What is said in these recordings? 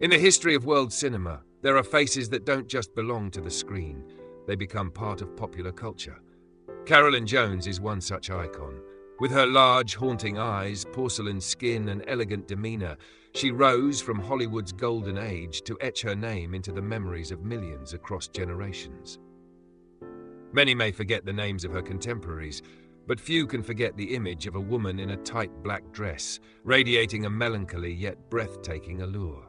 In the history of world cinema, there are faces that don't just belong to the screen, they become part of popular culture. Carolyn Jones is one such icon. With her large, haunting eyes, porcelain skin, and elegant demeanor, she rose from Hollywood's golden age to etch her name into the memories of millions across generations. Many may forget the names of her contemporaries, but few can forget the image of a woman in a tight black dress, radiating a melancholy yet breathtaking allure.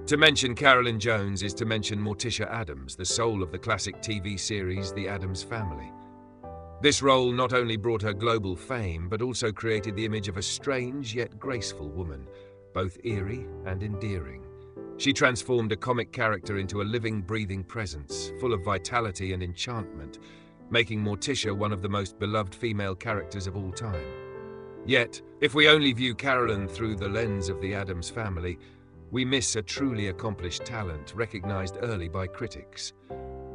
To mention Carolyn Jones is to mention Morticia Addams, the soul of the classic TV series The Addams Family. This role not only brought her global fame, but also created the image of a strange yet graceful woman, both eerie and endearing. She transformed a comic character into a living, breathing presence, full of vitality and enchantment, making Morticia one of the most beloved female characters of all time. Yet, if we only view Carolyn through the lens of the Addams Family, we miss a truly accomplished talent recognized early by critics.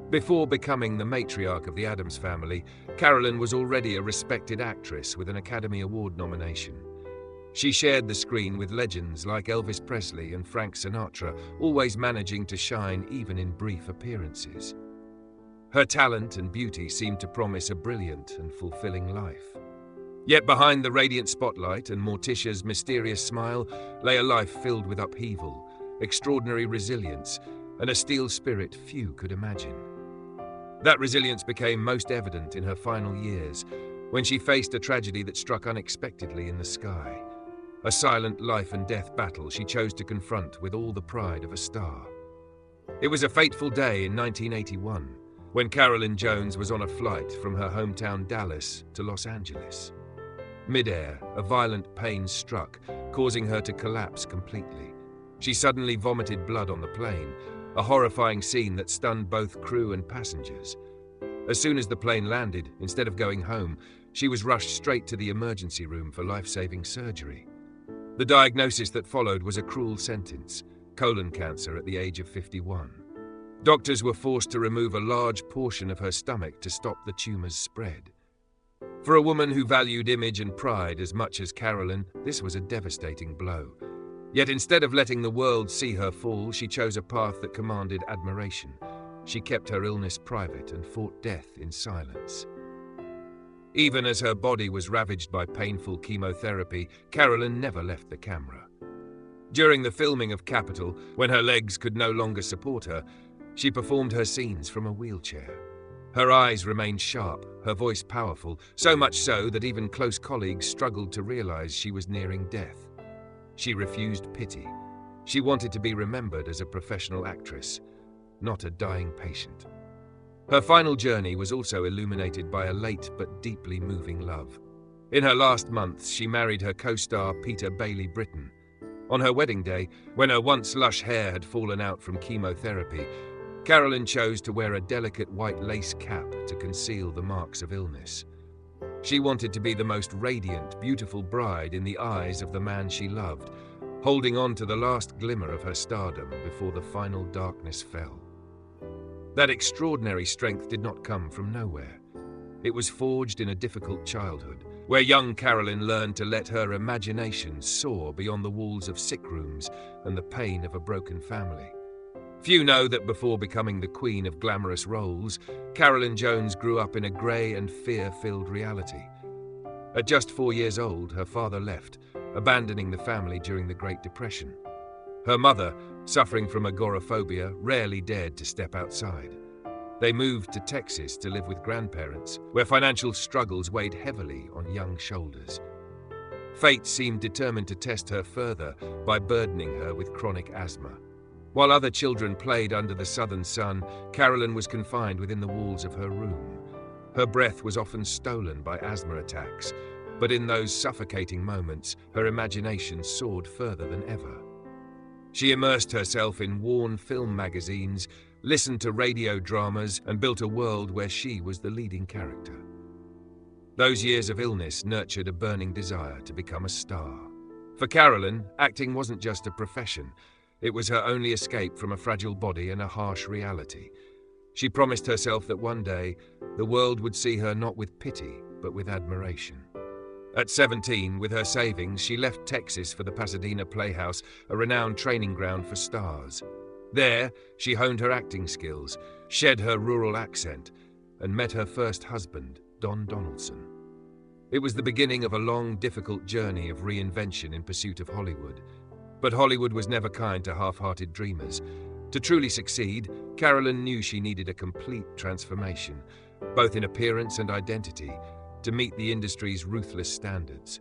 Before becoming the matriarch of the Addams Family, Carolyn was already a respected actress with an Academy Award nomination. She shared the screen with legends like Elvis Presley and Frank Sinatra, always managing to shine even in brief appearances. Her talent and beauty seemed to promise a brilliant and fulfilling life. Yet behind the radiant spotlight and Morticia's mysterious smile lay a life filled with upheaval, extraordinary resilience, and a steel spirit few could imagine. That resilience became most evident in her final years, when she faced a tragedy that struck unexpectedly in the sky. A silent life and death battle she chose to confront with all the pride of a star. It was a fateful day in 1981, when Carolyn Jones was on a flight from her hometown Dallas to Los Angeles. Mid-air, a violent pain struck, causing her to collapse completely. She suddenly vomited blood on the plane, a horrifying scene that stunned both crew and passengers. As soon as the plane landed, instead of going home, she was rushed straight to the emergency room for life-saving surgery. The diagnosis that followed was a cruel sentence: colon cancer at the age of 51. Doctors were forced to remove a large portion of her stomach to stop the tumor's spread. For a woman who valued image and pride as much as Carolyn, this was a devastating blow. Yet instead of letting the world see her fall, she chose a path that commanded admiration. She kept her illness private and fought death in silence. Even as her body was ravaged by painful chemotherapy, Carolyn never left the camera. During the filming of Capital, when her legs could no longer support her, she performed her scenes from a wheelchair. Her eyes remained sharp, her voice powerful, so much so that even close colleagues struggled to realize she was nearing death. She refused pity. She wanted to be remembered as a professional actress, not a dying patient. Her final journey was also illuminated by a late but deeply moving love. In her last months, she married her co-star Peter Bailey Britton. On her wedding day, when her once lush hair had fallen out from chemotherapy, Carolyn chose to wear a delicate white lace cap to conceal the marks of illness. She wanted to be the most radiant, beautiful bride in the eyes of the man she loved, holding on to the last glimmer of her stardom before the final darkness fell. That extraordinary strength did not come from nowhere. It was forged in a difficult childhood, where young Carolyn learned to let her imagination soar beyond the walls of sick rooms and the pain of a broken family. Few know that before becoming the queen of glamorous roles, Carolyn Jones grew up in a grey and fear-filled reality. At just 4 years old, her father left, abandoning the family during the Great Depression. Her mother, suffering from agoraphobia, rarely dared to step outside. They moved to Texas to live with grandparents, where financial struggles weighed heavily on young shoulders. Fate seemed determined to test her further by burdening her with chronic asthma. While other children played under the southern sun, Carolyn was confined within the walls of her room. Her breath was often stolen by asthma attacks, but in those suffocating moments, her imagination soared further than ever. She immersed herself in worn film magazines, listened to radio dramas, and built a world where she was the leading character. Those years of illness nurtured a burning desire to become a star. For Carolyn, acting wasn't just a profession. It was her only escape from a fragile body and a harsh reality. She promised herself that one day, the world would see her not with pity, but with admiration. At 17, with her savings, she left Texas for the Pasadena Playhouse, a renowned training ground for stars. There, she honed her acting skills, shed her rural accent, and met her first husband, Don Donaldson. It was the beginning of a long, difficult journey of reinvention in pursuit of Hollywood. But Hollywood was never kind to half-hearted dreamers. To truly succeed, Carolyn knew she needed a complete transformation, both in appearance and identity, to meet the industry's ruthless standards.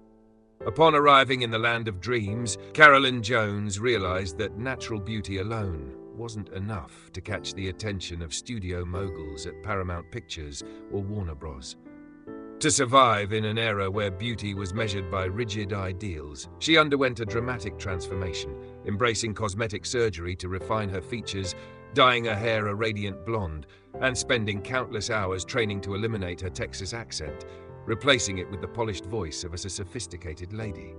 Upon arriving in the land of dreams, Carolyn Jones realized that natural beauty alone wasn't enough to catch the attention of studio moguls at Paramount Pictures or Warner Bros. To survive in an era where beauty was measured by rigid ideals, she underwent a dramatic transformation, embracing cosmetic surgery to refine her features, dyeing her hair a radiant blonde, and spending countless hours training to eliminate her Texas accent, replacing it with the polished voice of a sophisticated lady.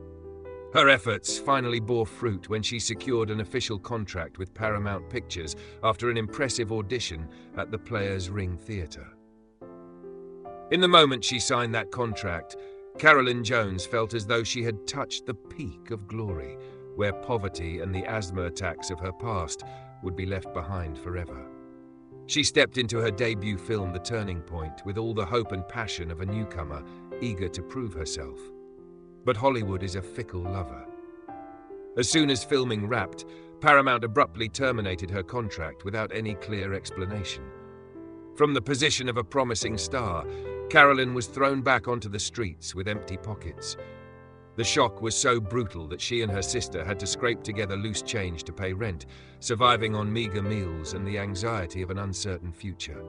Her efforts finally bore fruit when she secured an official contract with Paramount Pictures after an impressive audition at the Players Ring Theater. In the moment she signed that contract, Carolyn Jones felt as though she had touched the peak of glory, where poverty and the asthma attacks of her past would be left behind forever. She stepped into her debut film, The Turning Point, with all the hope and passion of a newcomer, eager to prove herself. But Hollywood is a fickle lover. As soon as filming wrapped, Paramount abruptly terminated her contract without any clear explanation. From the position of a promising star, Carolyn was thrown back onto the streets with empty pockets. The shock was so brutal that she and her sister had to scrape together loose change to pay rent, surviving on meager meals and the anxiety of an uncertain future.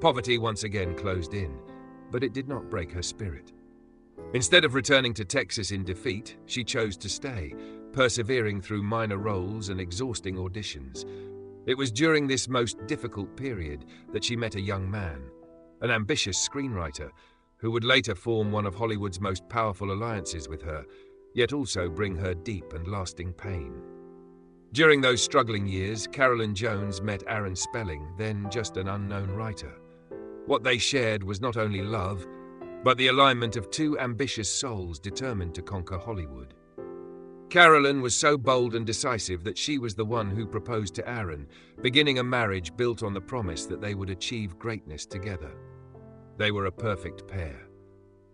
Poverty once again closed in, but it did not break her spirit. Instead of returning to Texas in defeat, she chose to stay, persevering through minor roles and exhausting auditions. It was during this most difficult period that she met a young man, an ambitious screenwriter, who would later form one of Hollywood's most powerful alliances with her, yet also bring her deep and lasting pain. During those struggling years, Carolyn Jones met Aaron Spelling, then just an unknown writer. What they shared was not only love, but the alignment of two ambitious souls determined to conquer Hollywood. Carolyn was so bold and decisive that she was the one who proposed to Aaron, beginning a marriage built on the promise that they would achieve greatness together. They were a perfect pair.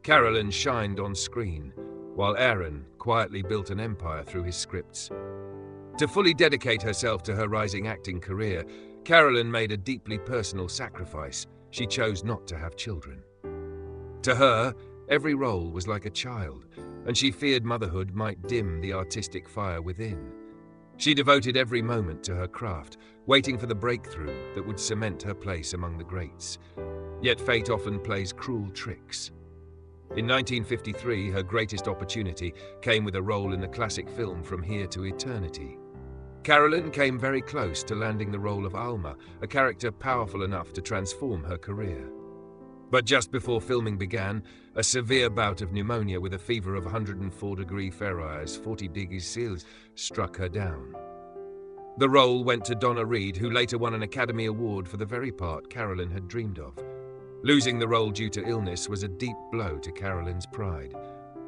Carolyn shined on screen, while Aaron quietly built an empire through his scripts. To fully dedicate herself to her rising acting career, Carolyn made a deeply personal sacrifice. She chose not to have children. To her, every role was like a child, and she feared motherhood might dim the artistic fire within. She devoted every moment to her craft, waiting for the breakthrough that would cement her place among the greats. Yet fate often plays cruel tricks. In 1953, her greatest opportunity came with a role in the classic film From Here to Eternity. Carolyn came very close to landing the role of Alma, a character powerful enough to transform her career. But just before filming began, a severe bout of pneumonia with a fever of 104 degrees Fahrenheit, 40 degrees Celsius, struck her down. The role went to Donna Reed, who later won an Academy Award for the very part Carolyn had dreamed of. Losing the role due to illness was a deep blow to Carolyn's pride.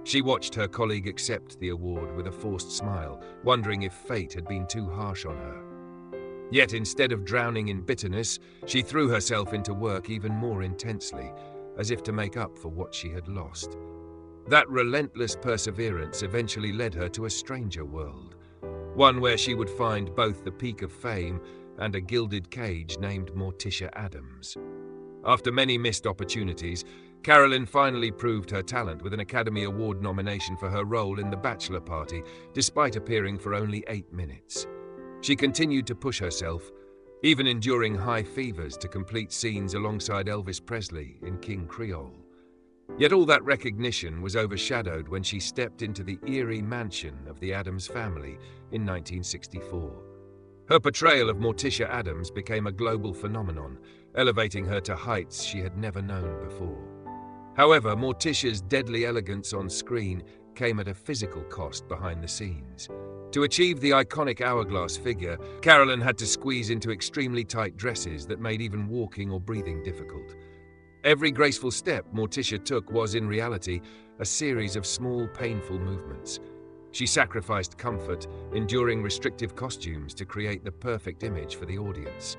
She watched her colleague accept the award with a forced smile, wondering if fate had been too harsh on her. Yet instead of drowning in bitterness, she threw herself into work even more intensely, as if to make up for what she had lost. That relentless perseverance eventually led her to a stranger world, one where she would find both the peak of fame and a gilded cage named Morticia Addams. After many missed opportunities, Carolyn finally proved her talent with an Academy Award nomination for her role in The Bachelor Party, despite appearing for only 8 minutes. She continued to push herself, even enduring high fevers to complete scenes alongside Elvis Presley in King Creole. Yet all that recognition was overshadowed when she stepped into the eerie mansion of the Addams family in 1964. Her portrayal of Morticia Addams became a global phenomenon, elevating her to heights she had never known before. However, Morticia's deadly elegance on screen came at a physical cost behind the scenes. To achieve the iconic hourglass figure, Carolyn had to squeeze into extremely tight dresses that made even walking or breathing difficult. Every graceful step Morticia took was, in reality, a series of small, painful movements. She sacrificed comfort, enduring restrictive costumes to create the perfect image for the audience.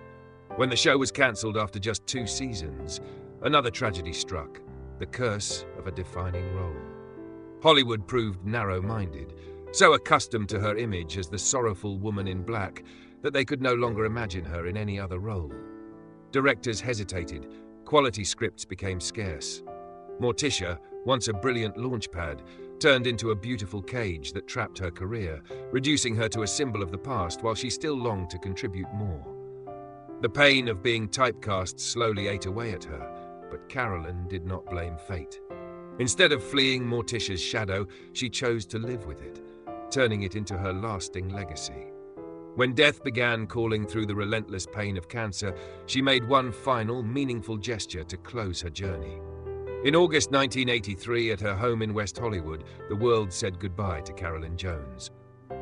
When the show was cancelled after just 2 seasons, another tragedy struck, the curse of a defining role. Hollywood proved narrow-minded, so accustomed to her image as the sorrowful woman in black that they could no longer imagine her in any other role. Directors hesitated, quality scripts became scarce. Morticia, once a brilliant launchpad, turned into a beautiful cage that trapped her career, reducing her to a symbol of the past while she still longed to contribute more. The pain of being typecast slowly ate away at her, but Carolyn did not blame fate. Instead of fleeing Morticia's shadow, she chose to live with it, turning it into her lasting legacy. When death began calling through the relentless pain of cancer, she made one final, meaningful gesture to close her journey. In August 1983, at her home in West Hollywood, the world said goodbye to Carolyn Jones.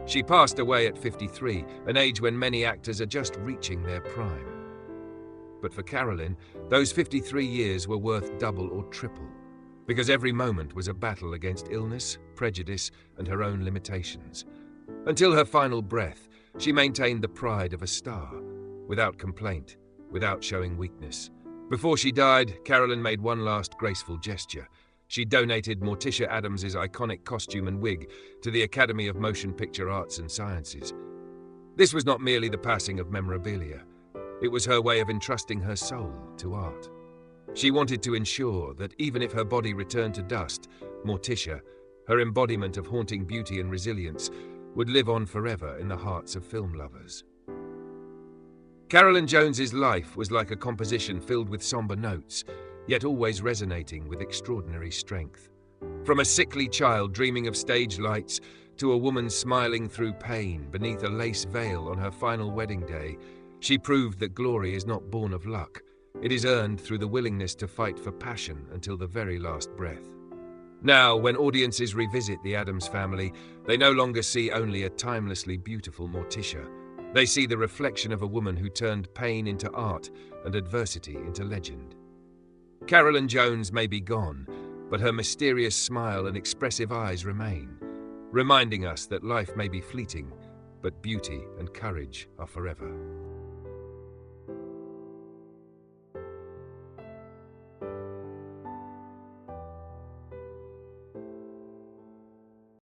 She passed away at 53, an age when many actors are just reaching their prime. But for Carolyn, those 53 years were worth double or triple, because every moment was a battle against illness, prejudice, and her own limitations. Until her final breath, she maintained the pride of a star, without complaint, without showing weakness. Before she died, Carolyn made one last graceful gesture. She donated Morticia Adams's iconic costume and wig to the Academy of Motion Picture Arts and Sciences. This was not merely the passing of memorabilia. It was her way of entrusting her soul to art. She wanted to ensure that even if her body returned to dust, Morticia, her embodiment of haunting beauty and resilience, would live on forever in the hearts of film lovers. Carolyn Jones's life was like a composition filled with somber notes, yet always resonating with extraordinary strength. From a sickly child dreaming of stage lights to a woman smiling through pain beneath a lace veil on her final wedding day, she proved that glory is not born of luck. It is earned through the willingness to fight for passion until the very last breath. Now, when audiences revisit the Addams family, they no longer see only a timelessly beautiful Morticia. They see the reflection of a woman who turned pain into art and adversity into legend. Carolyn Jones may be gone, but her mysterious smile and expressive eyes remain, reminding us that life may be fleeting, but beauty and courage are forever.